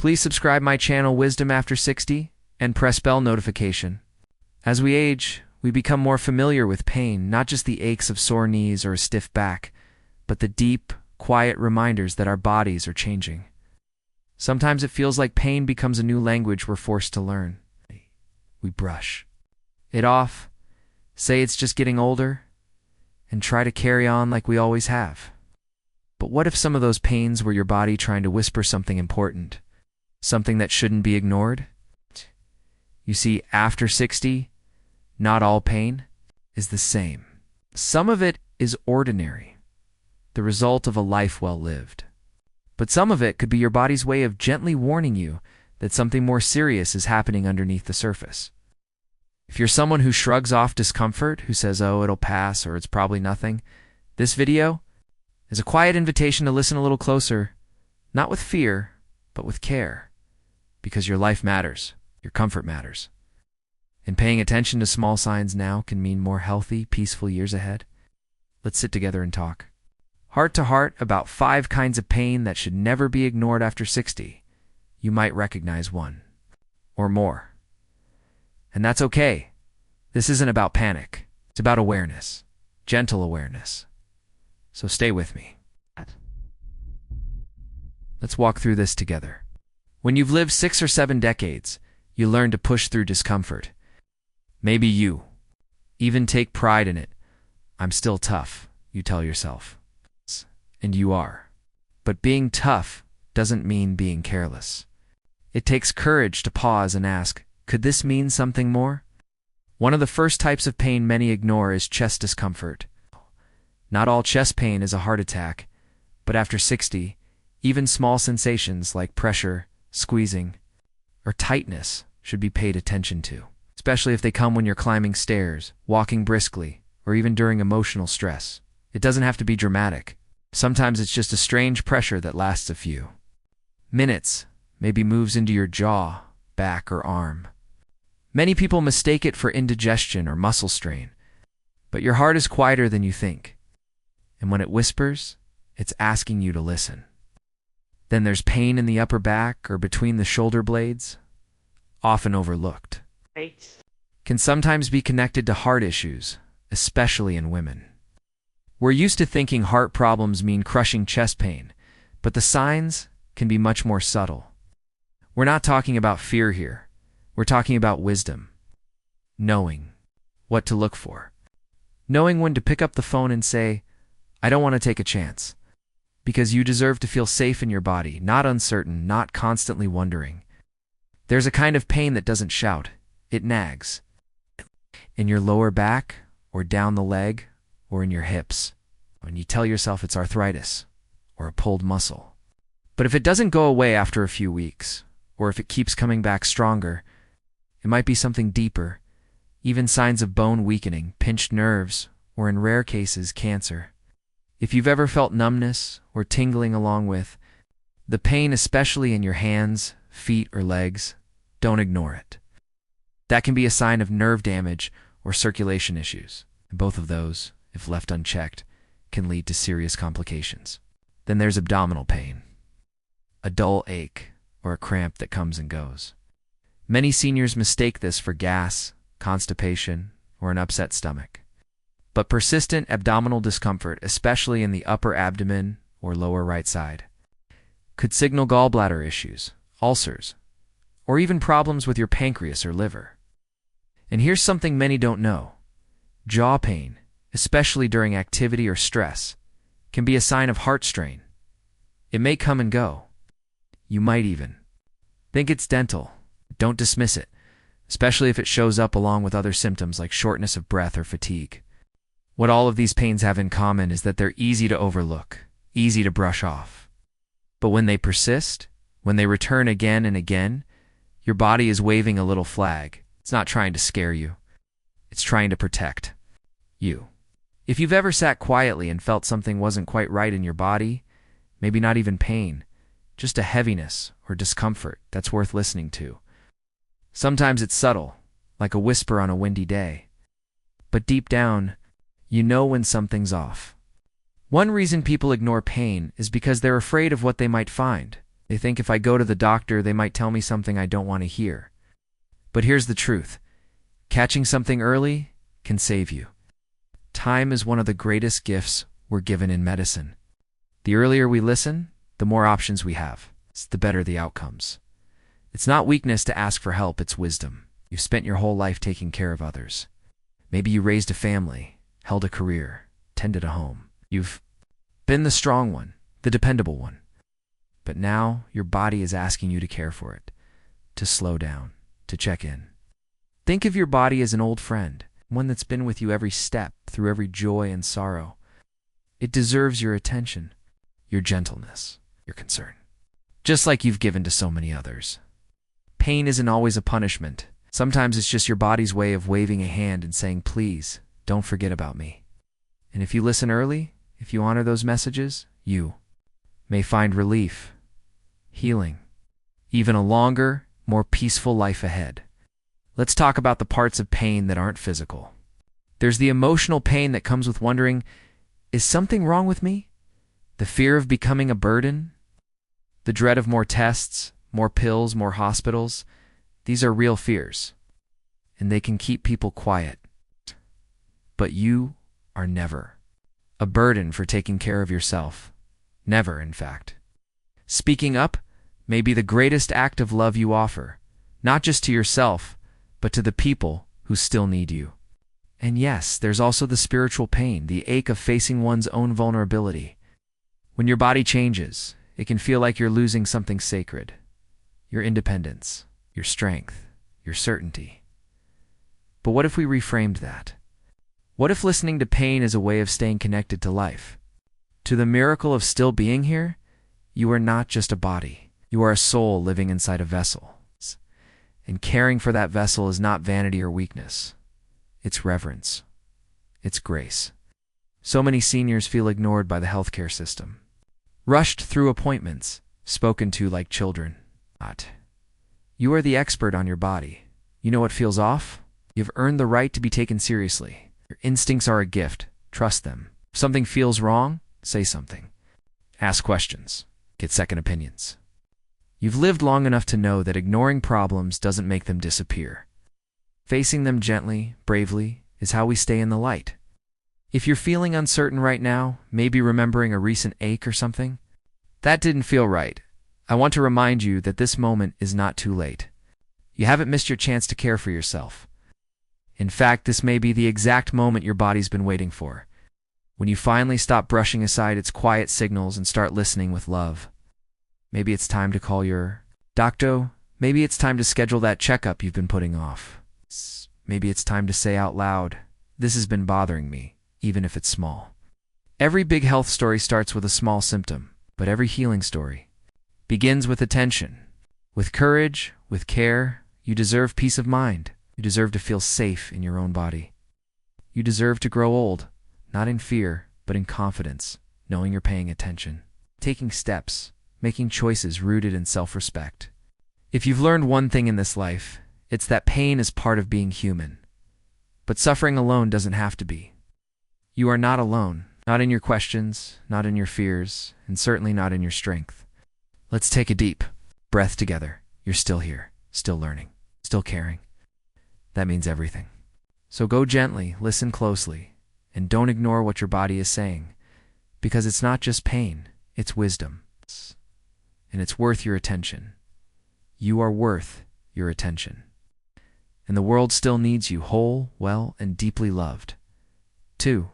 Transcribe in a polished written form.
Please subscribe my channel Wisdom After 60 and press bell notification. As we age, we become more familiar with pain, not just the aches of sore knees or a stiff back, but the deep, quiet reminders that our bodies are changing. Sometimes it feels like pain becomes a new language we're forced to learn. We brush it off, say it's just getting older, and try to carry on like we always have. But what if some of those pains were your body trying to whisper something important, something that shouldn't be ignored? You see, after 60, not all pain is the same. Some of it is ordinary, the result of a life well lived. But some of it could be your body's way of gently warning you that something more serious is happening underneath the surface. If you're someone who shrugs off discomfort, who says, oh, it'll pass, or it's probably nothing, this video is a quiet invitation to listen a little closer, not with fear, but with care. Because your life matters, your comfort matters. And paying attention to small signs now can mean more healthy, peaceful years ahead. Let's sit together and talk. Heart to heart about 5 kinds of pain that should never be ignored after 60. You might recognize one or more. And that's okay. This isn't about panic. It's about awareness, gentle awareness. So stay with me. Let's walk through this together. When you've lived 6 or 7 decades, you learn to push through discomfort. Maybe you even take pride in it. I'm still tough, you tell yourself. And you are. But being tough doesn't mean being careless. It takes courage to pause and ask, could this mean something more? One of the first types of pain many ignore is chest discomfort. Not all chest pain is a heart attack, but after 60, even small sensations like pressure, squeezing, or tightness should be paid attention to, especially if they come when you're climbing stairs, walking briskly, or even during emotional stress. It doesn't have to be dramatic. Sometimes it's just a strange pressure that lasts a few minutes, maybe moves into your jaw, back, or arm. Many people mistake it for indigestion or muscle strain, but your heart is quieter than you think. And when it whispers, it's asking you to listen. Then there's pain in the upper back or between the shoulder blades, often overlooked. Can sometimes be connected to heart issues, especially in women. We're used to thinking heart problems mean crushing chest pain, but the signs can be much more subtle. We're not talking about fear here. We're talking about wisdom. Knowing what to look for. Knowing when to pick up the phone and say, I don't want to take a chance. Because you deserve to feel safe in your body, not uncertain, not constantly wondering. There's a kind of pain that doesn't shout. It nags. In your lower back, or down the leg, or in your hips, when you tell yourself it's arthritis, or a pulled muscle. But if it doesn't go away after a few weeks, or if it keeps coming back stronger, it might be something deeper, even signs of bone weakening, pinched nerves, or in rare cases, cancer. If you've ever felt numbness or tingling along with the pain, especially in your hands, feet, or legs, don't ignore it. That can be a sign of nerve damage or circulation issues. And both of those, if left unchecked, can lead to serious complications. Then there's abdominal pain, a dull ache or a cramp that comes and goes. Many seniors mistake this for gas, constipation, or an upset stomach. But persistent abdominal discomfort, especially in the upper abdomen or lower right side, could signal gallbladder issues, ulcers, or even problems with your pancreas or liver. And here's something many don't know. Jaw pain, especially during activity or stress, can be a sign of heart strain. It may come and go. You might even think it's dental. Don't dismiss it, especially if it shows up along with other symptoms like shortness of breath or fatigue. What all of these pains have in common is that they're easy to overlook, easy to brush off. But when they persist, when they return again and again, your body is waving a little flag. It's not trying to scare you. It's trying to protect you. If you've ever sat quietly and felt something wasn't quite right in your body, maybe not even pain, just a heaviness or discomfort that's worth listening to. Sometimes it's subtle, like a whisper on a windy day. But deep down, you know when something's off. One reason people ignore pain is because they're afraid of what they might find. They think if I go to the doctor, they might tell me something I don't want to hear. But here's the truth. Catching something early can save you. Time is one of the greatest gifts we're given in medicine. The earlier we listen, the more options we have, the better the outcomes. It's not weakness to ask for help, it's wisdom. You've spent your whole life taking care of others. Maybe you raised a family, held a career, tended a home. You've been the strong one, the dependable one. But now your body is asking you to care for it, to slow down, to check in. Think of your body as an old friend, one that's been with you every step, through every joy and sorrow. It deserves your attention, your gentleness, your concern, just like you've given to so many others. Pain isn't always a punishment. Sometimes it's just your body's way of waving a hand and saying, please, don't forget about me. And if you listen early, if you honor those messages, you may find relief, healing, even a longer, more peaceful life ahead. Let's talk about the parts of pain that aren't physical. There's the emotional pain that comes with wondering, is something wrong with me? The fear of becoming a burden? The dread of more tests, more pills, more hospitals? These are real fears, and they can keep people quiet. But you are never a burden for taking care of yourself. Never, in fact. Speaking up may be the greatest act of love you offer, not just to yourself, but to the people who still need you. And yes, there's also the spiritual pain, the ache of facing one's own vulnerability. When your body changes, it can feel like you're losing something sacred. Your independence, your strength, your certainty. But what if we reframed that? What if listening to pain is a way of staying connected to life? To the miracle of still being here? You are not just a body. You are a soul living inside a vessel. And caring for that vessel is not vanity or weakness. It's reverence. It's grace. So many seniors feel ignored by the healthcare system. Rushed through appointments, spoken to like children. You are the expert on your body. You know what feels off? You've earned the right to be taken seriously. Your instincts are a gift. Trust them. If something feels wrong, say something. Ask questions. Get second opinions. You've lived long enough to know that ignoring problems doesn't make them disappear. Facing them gently, bravely, is how we stay in the light. If you're feeling uncertain right now, maybe remembering a recent ache or something, that didn't feel right. I want to remind you that this moment is not too late. You haven't missed your chance to care for yourself. In fact, this may be the exact moment your body's been waiting for. When you finally stop brushing aside its quiet signals and start listening with love. Maybe it's time to call your doctor. Maybe it's time to schedule that checkup you've been putting off. Maybe it's time to say out loud, this has been bothering me, even if it's small. Every big health story starts with a small symptom, but every healing story begins with attention. With courage, with care, you deserve peace of mind. You deserve to feel safe in your own body. You deserve to grow old, not in fear, but in confidence, knowing you're paying attention, taking steps, making choices rooted in self-respect. If you've learned one thing in this life, it's that pain is part of being human. But suffering alone doesn't have to be. You are not alone, not in your questions, not in your fears, and certainly not in your strength. Let's take a deep breath together. You're still here, still learning, still caring. That means everything. So go gently, listen closely, and don't ignore what your body is saying, because it's not just pain, it's wisdom. And it's worth your attention. You are worth your attention. And the world still needs you whole, well, and deeply loved. 2.